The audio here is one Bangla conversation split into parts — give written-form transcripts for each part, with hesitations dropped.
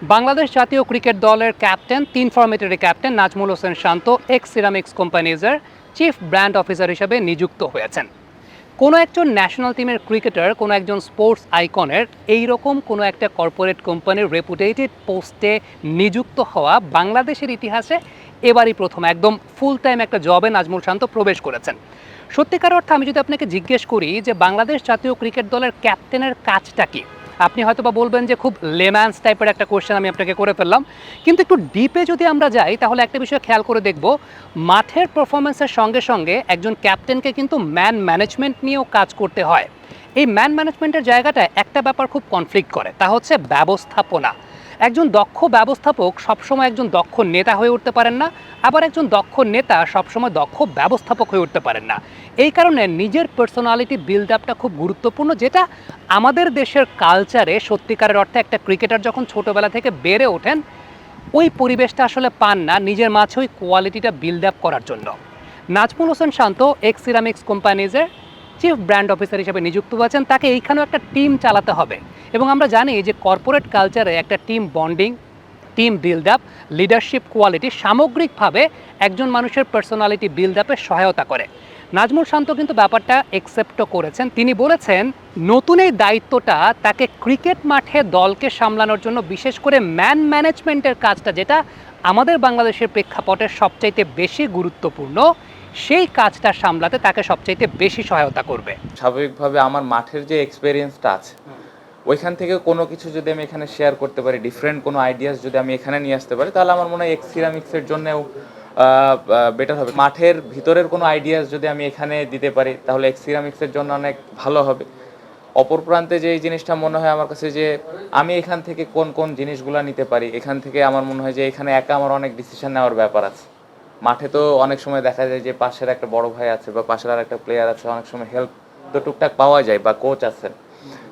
বাংলাদেশ জাতীয় ক্রিকেট দলের ক্যাপ্টেন, ৩ ফরম্যাটের captain Nazmul Hossain Shanto X ceramics কোম্পানিজের চিফ ব্র্যান্ড অফিসার হিসেবে নিযুক্ত হয়েছেন। কোনো একজন ন্যাশনাল টিমের ক্রিকেটার, কোনো একজন স্পোর্টস আইকনের এইরকম কোনো একটা কর্পোরেট কোম্পানির রেপুটেটেড পোস্টে নিযুক্ত হওয়া বাংলাদেশের ইতিহাসে এবারই প্রথম একদম ফুল টাইম একটা জবে নাজমুল শান্ত প্রবেশ করেছেন। সত্যিকার অর্থে আমি যদি আপনাকে জিজ্ঞেস করি যে বাংলাদেশ জাতীয় ক্রিকেট দলের ক্যাপ্টেনের কাজটা কী, আপনি হয়তো বা বলবেন যে খুব লেম্যান্স টাইপের একটা কোশ্চেন আমি আপনাকে করে ফেললাম। কিন্তু একটু ডিপে যদি আমরা যাই তাহলে একটা বিষয় খেয়াল করে দেখব, মাঠের পারফরমেন্সের সঙ্গে সঙ্গে একজন ক্যাপ্টেনকে কিন্তু ম্যান ম্যানেজমেন্ট নিয়েও কাজ করতে হয়। এই ম্যান ম্যানেজমেন্টের জায়গাটায় একটা ব্যাপার খুব কনফ্লিক্ট করে, তা হচ্ছে ব্যবস্থাপনা। একজন দক্ষ ব্যবস্থাপক সবসময় একজন দক্ষ নেতা হয়ে উঠতে পারেন না, আবার একজন দক্ষ নেতা সবসময় দক্ষ ব্যবস্থাপক হয়ে উঠতে পারেন না। এই কারণে নিজের পার্সোনালিটি বিল্ড আপটা খুব গুরুত্বপূর্ণ, যেটা আমাদের দেশের কালচারে সত্যিকারের অর্থে একটা ক্রিকেটার যখন ছোটোবেলা থেকে বেড়ে ওঠেন ওই পরিবেশটা আসলে পান না নিজের মাঝে ওই কোয়ালিটিটা বিল্ড আপ করার জন্য। নাজমুল হোসেন শান্ত এক্স সিরামিক্স কোম্পানিজের চিফ ব্র্যান্ড অফিসার হিসেবে নিযুক্ত হয়েছেন। তাকে এইখানেও একটা টিম চালাতে হবে এবং আমরা জানি যে কর্পোরেট কালচারে একটা team bonding, team build up, leadership quality সামগ্রিকভাবে একজন মানুষের পার্সোনালিটি বিল্ড আপে সহায়তা করে। নাজমুল শান্ত কিন্তু ব্যাপারটা একসেপ্টও করেছেন। তিনি বলেছেন নতুন এই দায়িত্বটা তাকে ক্রিকেট মাঠে দলকে সামলানোর জন্য, বিশেষ করে ম্যান ম্যানেজমেন্টের কাজটা যেটা আমাদের বাংলাদেশের প্রেক্ষাপটে সবচাইতে বেশি গুরুত্বপূর্ণ, সেই কাজটা সামলাতে তাকে সবচাইতে বেশি সহায়তা করবে। স্বাভাবিকভাবে আমার মাঠের যে এক্সপেরিয়েন্সটা আছে ওইখান থেকে কোনো কিছু যদি আমি এখানে শেয়ার করতে পারি, ডিফারেন্ট কোনো আইডিয়াস যদি আমি এখানে নিয়ে আসতে পারি, তাহলে আমার মনে হয় এক্স সিরামিক্সের জন্যও বেটার হবে। মাঠের ভিতরের কোনো আইডিয়াস যদি আমি এখানে দিতে পারি তাহলে এক্স সিরামিক্সের জন্য অনেক ভালো হবে। অপর প্রান্তে যে এই জিনিসটা মনে হয় আমার কাছে যে আমি এখান থেকে কোন কোন জিনিসগুলো নিতে পারি, এখান থেকে আমার মনে হয় যে এখানে একা আমার অনেক ডিসিশন নেওয়ার ব্যাপার আছে। মাঠে তো অনেক সময় দেখা যায় যে পাশের একটা বড় ভাই আছে বা পাশের আর একটা প্লেয়ার আছে, অনেক সময় হেল্প তো টুকটাক পাওয়া যায় বা কোচ আছেন।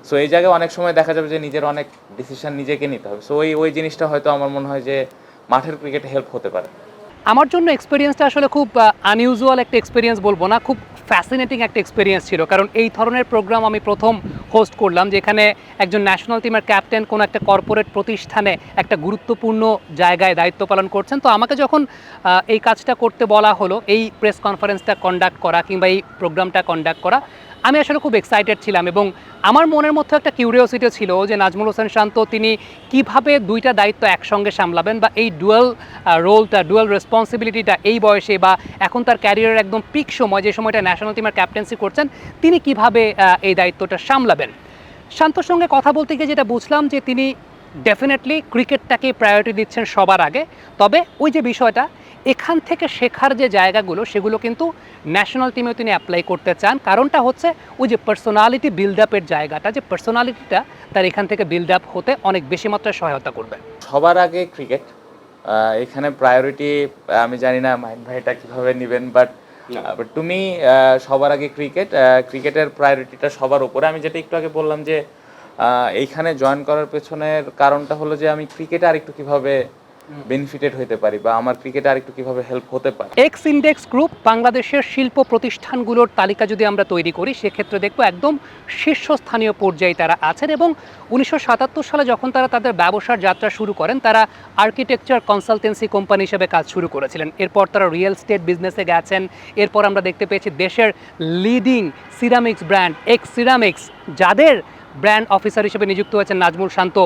সো এই জায়গায় অনেক সময় দেখা যাবে যে নিজের অনেক ডিসিশন নিজেকে নিতে হবে। সো ওই জিনিসটা হয়তো আমার মনে হয় যে মাঠের ক্রিকেটে হেল্প হতে পারে। আমার জন্য এক্সপিরিয়েন্সটা আসলে খুব আনইউজুয়াল একটা এক্সপিরিয়েন্স বলবো না, খুব ফ্যাসিনেটিং একটা এক্সপিরিয়েন্স ছিল। কারণ এই ধরনের প্রোগ্রাম আমি প্রথম হোস্ট করলাম, যেখানে একজন ন্যাশনাল টিমের ক্যাপ্টেন কোনো একটা কর্পোরেট প্রতিষ্ঠানে একটা গুরুত্বপূর্ণ জায়গায় দায়িত্ব পালন করছেন। তো আমাকে যখন এই কাজটা করতে বলা হলো, এই প্রেস কনফারেন্সটা কন্ডাক্ট করা কিংবা এই প্রোগ্রামটা কন্ডাক্ট করা, আমি আসলে খুব এক্সাইটেড ছিলাম এবং আমার মনের মধ্যে একটা কিউরিওসিটি ছিল যে নাজমুল হোসেন শান্ত তিনি কিভাবে দুইটা দায়িত্ব একসঙ্গে সামলাবেন বা এই ডুয়াল রোলটা, ডুয়াল রেসপন্সিবিলিটিটা এই বয়সে বা এখন তার ক্যারিয়ারের একদম পিক সময়, যে সময়টা ন্যাশনাল টিমের ক্যাপ্টেন্সি করছেন, তিনি কিভাবে এই দায়িত্বটা সামলাবেন। শান্তর সঙ্গে কথা বলতে গিয়ে যেটা বুঝলাম যে তিনি ডেফিনেটলি ক্রিকেটটাকে প্রায়োরিটি দিচ্ছেন সবার আগে। তবে ওই যে বিষয়টা, এখান থেকে শেখার যে জায়গাগুলো সেগুলো কিন্তু ন্যাশনাল টিমেও তিনি অ্যাপ্লাই করতে চান। কারণটা হচ্ছে ওই যে পার্সোনালিটি বিল্ড আপের জায়গাটা, যে পার্সোনালিটিটা তার এখান থেকে বিল্ড আপ হতে অনেক বেশি মাত্রায় সহায়তা করবে। সবার আগে ক্রিকেট, এখানে প্রায়োরিটি আমি জানি না মাহিন ভাইটা কীভাবে নেবেন, বাট তুমি সবার আগে ক্রিকেটের প্রায়োরিটিটা সবার উপরে। আমি যেটা একটু আগে বললাম যে এইখানে জয়েন করার পেছনের কারণটা হলো যে আমি ক্রিকেটে আরেকটু কীভাবে বেনিফিটেড হতে পারি বা আমার ক্রিকেটে আরেকটু কীভাবে হেল্প হতে পারে। এক্স ইন্ডেক্স গ্রুপ বাংলাদেশের শিল্প প্রতিষ্ঠানগুলোর তালিকা যদি আমরা তৈরি করি, সেক্ষেত্রে দেখব একদম শীর্ষস্থানীয় পর্যায়ে তারা আছেন। এবং 1977 সালে যখন তারা তাদের ব্যবসার যাত্রা শুরু করেন, তারা আর্কিটেকচার কনসালটেন্সি কোম্পানি হিসেবে কাজ শুরু করেছিলেন। এরপর তারা রিয়েল এস্টেট বিজনেসে গেছেন। এরপর আমরা দেখতে পেয়েছি দেশের leading ceramics brand x ceramics, যাদের ব্র্যান্ড অফিসার হিসেবে নিযুক্ত হয়েছেন নাজমুল শান্ত,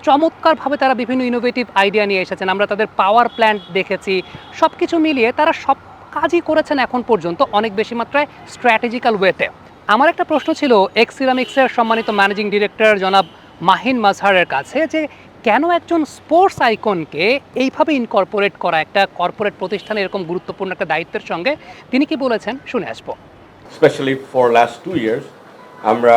চমৎকারভাবে তারা বিভিন্ন ইনোভেটিভ আইডিয়া নিয়ে এসেছেন। আমরা তাদের পাওয়ার প্ল্যান্ট দেখেছি। সব কিছু মিলিয়ে তারা সব কাজই করেছেন এখন পর্যন্ত অনেক বেশি মাত্রায় স্ট্র্যাটেজিক্যাল ওয়েতে। আমার একটা প্রশ্ন ছিল এক্স সিরামিক্সের সম্মানিত ম্যানেজিং ডিরেক্টর জনাব মাহিন মাজহারের কাছে, যে কেন একজন স্পোর্টস আইকনকে এইভাবে ইনকর্পোরেট করা একটা কর্পোরেট প্রতিষ্ঠানে এরকম গুরুত্বপূর্ণ একটা দায়িত্বের সঙ্গে, তিনি কি বলেছেন শুনে আসবো। স্পেশালি ফর লাস্ট 2 years আমরা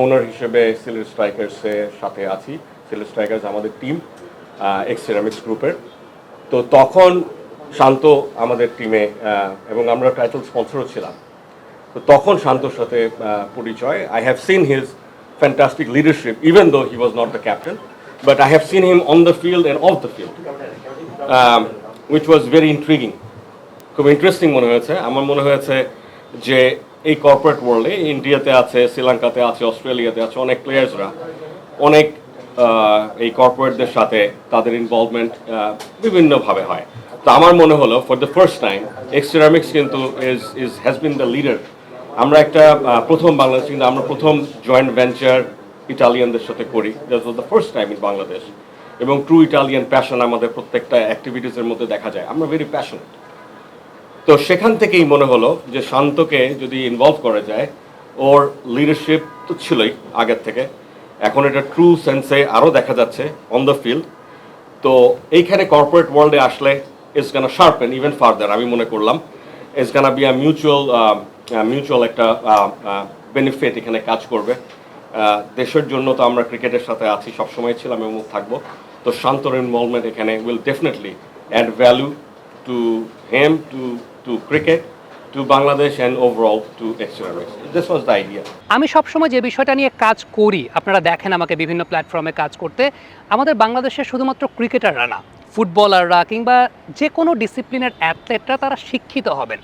ওনার হিসেবে সিলেট স্ট্রাইকার্সের সাথে আছি। সিলেট স্ট্রাইকার্স আমাদের টিম এক্স সিরামিক্স গ্রুপের। তো তখন শান্ত আমাদের টিমে এবং আমরা টাইটেল স্পন্সরও ছিলাম। তো তখন শান্তর সাথে পরিচয়। I have seen his fantastic leadership even though he was not the captain, but I have seen him on the field and of the field, which was very intriguing. খুব ইন্টারেস্টিং মনে হয়েছে। আমার মনে হয়েছে যে এই কর্পোরেট ওয়ার্ল্ডে ইন্ডিয়াতে আছে, শ্রীলঙ্কাতে আছে, অস্ট্রেলিয়াতে আছে অনেক প্লেয়ার্সরা অনেক এই কর্পোরেটদের সাথে তাদের ইনভলভমেন্ট বিভিন্নভাবে হয়। তো আমার মনে হলো ফর দ্য ফার্স্ট টাইম এক্সিরামিক্স কিন্তু হ্যাজ বিন দ্য লিডার। আমরা একটা প্রথম বাংলাদেশ কিন্তু আমরা প্রথম জয়েন্ট ভেঞ্চার ইটালিয়ানদের সাথে করি, that was the first time in Bangladesh. এবং ট্রু ইটালিয়ান প্যাশন আমাদের প্রত্যেকটা অ্যাক্টিভিটিসের মধ্যে দেখা যায়, আমরা ভেরি প্যাশনেট। তো সেখান থেকেই মনে হলো যে শান্তকে যদি ইনভলভ করা যায়, ওর লিডারশিপ তো ছিলই আগের থেকে, এখন এটা ট্রু সেন্সে আরও দেখা যাচ্ছে অন দ্য ফিল্ড। তো এইখানে কর্পোরেট ওয়ার্ল্ডে আসলে it's Gaana sharpen even further, আমি মনে করলাম it's Gaana be a mutual একটা বেনিফিট এখানে কাজ করবে। দেশের জন্য তো আমরা ক্রিকেটের সাথে আছি, সবসময় ছিলাম এবং থাকবো। তো শান্তর ইনভলভমেন্ট এখানে will definitely add value to him, to cricket, to Bangladesh and overall to Exceramix. This was the idea. আমি সবসময় যে বিষয়টা নিয়ে কাজ করি, আপনারা দেখেন আমাকে বিভিন্ন প্ল্যাটফর্মে কাজ করতে, আমাদের বাংলাদেশের শুধুমাত্র ক্রিকেটাররা না, ফুটবলাররা কিংবা যে কোনো ডিসিপ্লিনের অ্যাথলেটরা তারা শিক্ষিত হবেন।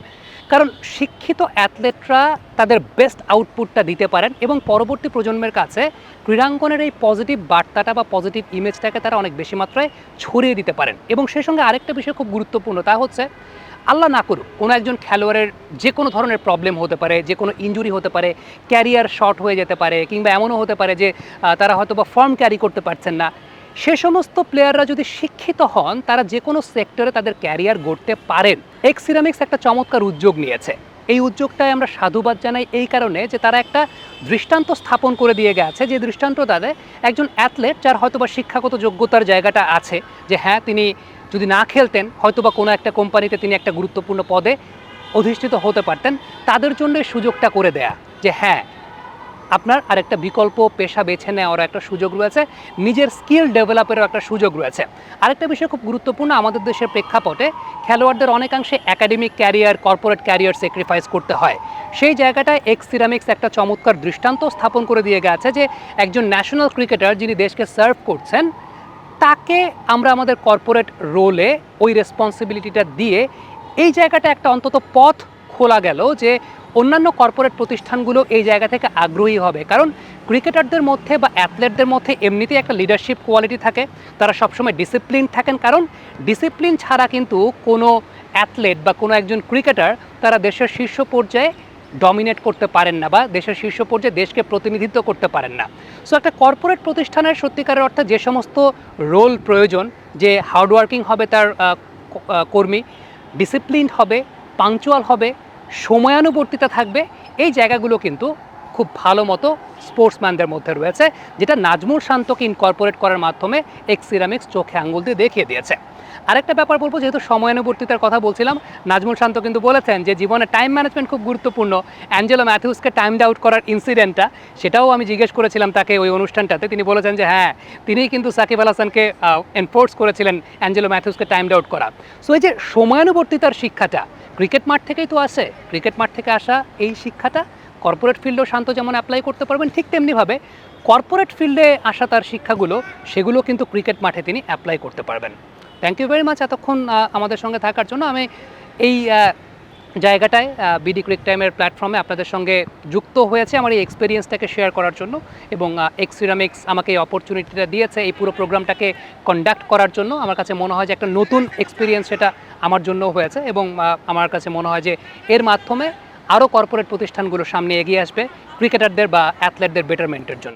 কারণ শিক্ষিত অ্যাথলেটরা তাদের বেস্ট আউটপুটটা দিতে পারেন এবং পরবর্তী প্রজন্মের কাছে ক্রীড়াঙ্গনের এই পজিটিভ বার্তাটা বা পজিটিভ ইমেজটাকে তারা অনেক বেশি মাত্রায় ছড়িয়ে দিতে পারেন। এবং সেই সঙ্গে আরেকটা বিষয় খুব গুরুত্বপূর্ণ, তা হচ্ছে আল্লাহ না করুক কোনো একজন খেলোয়াড়ের যে কোনো ধরনের প্রবলেম হতে পারে, যে কোনো ইনজুরি হতে পারে, ক্যারিয়ার শর্ট হয়ে যেতে পারে, কিংবা এমনও হতে পারে যে তারা হয়তো বা ফর্ম ক্যারি করতে পারছেন না। সে সমস্ত প্লেয়াররা যদি শিক্ষিত হন, তারা যে কোনো সেক্টরে তাদের ক্যারিয়ার গড়তে পারেন। এক্সিরামিক্স একটা চমৎকার উদ্যোগ নিয়েছে। এই উদ্যোগটায় আমরা সাধুবাদ জানাই এই কারণে যে তারা একটা দৃষ্টান্ত স্থাপন করে দিয়ে গেছে, যে দৃষ্টান্ত তাদের একজন অ্যাথলেট যার হয়তোবা শিক্ষাগত যোগ্যতার জায়গাটা আছে, যে হ্যাঁ তিনি যদি না খেলতেন হয়তোবা কোনো একটা কোম্পানিতে তিনি একটা গুরুত্বপূর্ণ পদে অধিষ্ঠিত হতে পারতেন, তাদের জন্য এই সুযোগটা করে দেয়া যে হ্যাঁ আপনার আরেকটা বিকল্প পেশা বেছে নেওয়ার একটা সুযোগ রয়েছে, নিজের স্কিল ডেভেলপেরও একটা সুযোগ রয়েছে। আরেকটা বিষয় খুব গুরুত্বপূর্ণ, আমাদের দেশের প্রেক্ষাপটে খেলোয়াড়দের অনেকাংশে academic career, corporate career sacrifice করতে হয়। সেই জায়গাটায় এক্সিরামিক্স একটা চমৎকার দৃষ্টান্ত স্থাপন করে দিয়ে গেছে যে একজন ন্যাশনাল ক্রিকেটার যিনি দেশকে সার্ভ করছেন, তাকে আমরা আমাদের কর্পোরেট রোলে ওই রেসপন্সিবিলিটিটা দিয়ে এই জায়গাটা একটা অন্তত পথ খোলা গেল যে অন্যান্য কর্পোরেট প্রতিষ্ঠানগুলো এই জায়গা থেকে আগ্রহী হবে। কারণ ক্রিকেটারদের মধ্যে বা অ্যাথলেটদের মধ্যে এমনিতেই একটা লিডারশিপ কোয়ালিটি থাকে, তারা সবসময় ডিসিপ্লিন থাকেন। কারণ ডিসিপ্লিন ছাড়া কিন্তু কোনো অ্যাথলেট বা কোনো একজন ক্রিকেটার তারা দেশের শীর্ষ পর্যায়ে ডমিনেট করতে পারেন না বা দেশের শীর্ষ পর্যায়ে দেশকে প্রতিনিধিত্ব করতে পারেন না। সো একটা কর্পোরেট প্রতিষ্ঠানের সত্যিকারের অর্থে যে সমস্ত রোল প্রয়োজন, যে হার্ডওয়ার্কিং হবে তার কর্মী, ডিসিপ্লিন হবে, পাংচুয়াল হবে, সময়ানুবর্তিতা থাকবে, এই জায়গাগুলো কিন্তু খুব ভালো মতো স্পোর্টসম্যানদের মধ্যে রয়েছে, যেটা নাজমুল শান্তকে ইনকর্পোরেট করার মাধ্যমে এক্সিরামিক্স চোখে আঙুল দিয়ে দেখিয়ে দিয়েছে। আরেকটা ব্যাপার বলবো, যেহেতু সময়ানুবর্তিতার কথা বলছিলাম, নাজমুল শান্ত কিন্তু বলেছেন যে জীবনে টাইম ম্যানেজমেন্ট খুব গুরুত্বপূর্ণ। অ্যাঞ্জেলো ম্যাথিউসকে টাইম আউট করার ইনসিডেন্টটা, সেটাও আমি জিজ্ঞেস করেছিলাম তাকে ওই অনুষ্ঠানটাতে। তিনি বলেছেন যে হ্যাঁ, তিনিই কিন্তু সাকিব আল হাসানকে এনফোর্স করেছিলেন অ্যাঞ্জেলো ম্যাথিউসকে টাইম আউট করা। সো এই যে সময়ানুবর্তিতার শিক্ষাটা ক্রিকেট মাঠ থেকেই তো আসে, ক্রিকেট মাঠ থেকে আসা এই শিক্ষাটা কর্পোরেট ফিল্ডেও শান্ত যেমন অ্যাপ্লাই করতে পারবেন, ঠিক তেমনিভাবে কর্পোরেট ফিল্ডে আসা তার শিক্ষাগুলো, সেগুলো কিন্তু ক্রিকেট মাঠে তিনি অ্যাপ্লাই করতে পারবেন। থ্যাংক ইউ ভেরি মাচ এতক্ষণ আমাদের সঙ্গে থাকার জন্য। আমি এই জায়গাটায় বিডি ক্রিক টাইমের প্ল্যাটফর্মে আপনাদের সঙ্গে যুক্ত হয়েছে আমার এই এক্সপিরিয়েন্সটাকে শেয়ার করার জন্য, এবং এক্সিরামিক্স আমাকে এই অপরচুনিটিটা দিয়েছে এই পুরো প্রোগ্রামটাকে কন্ডাক্ট করার জন্য। আমার কাছে মনে হয় যে একটা নতুন এক্সপিরিয়েন্স সেটা আমার জন্য হয়েছে, এবং আমার কাছে মনে হয় যে এর মাধ্যমে আরও কর্পোরেট প্রতিষ্ঠানগুলো সামনে এগিয়ে আসবে ক্রিকেটারদের বা অ্যাথলেটদের বেটারমেন্টের জন্য।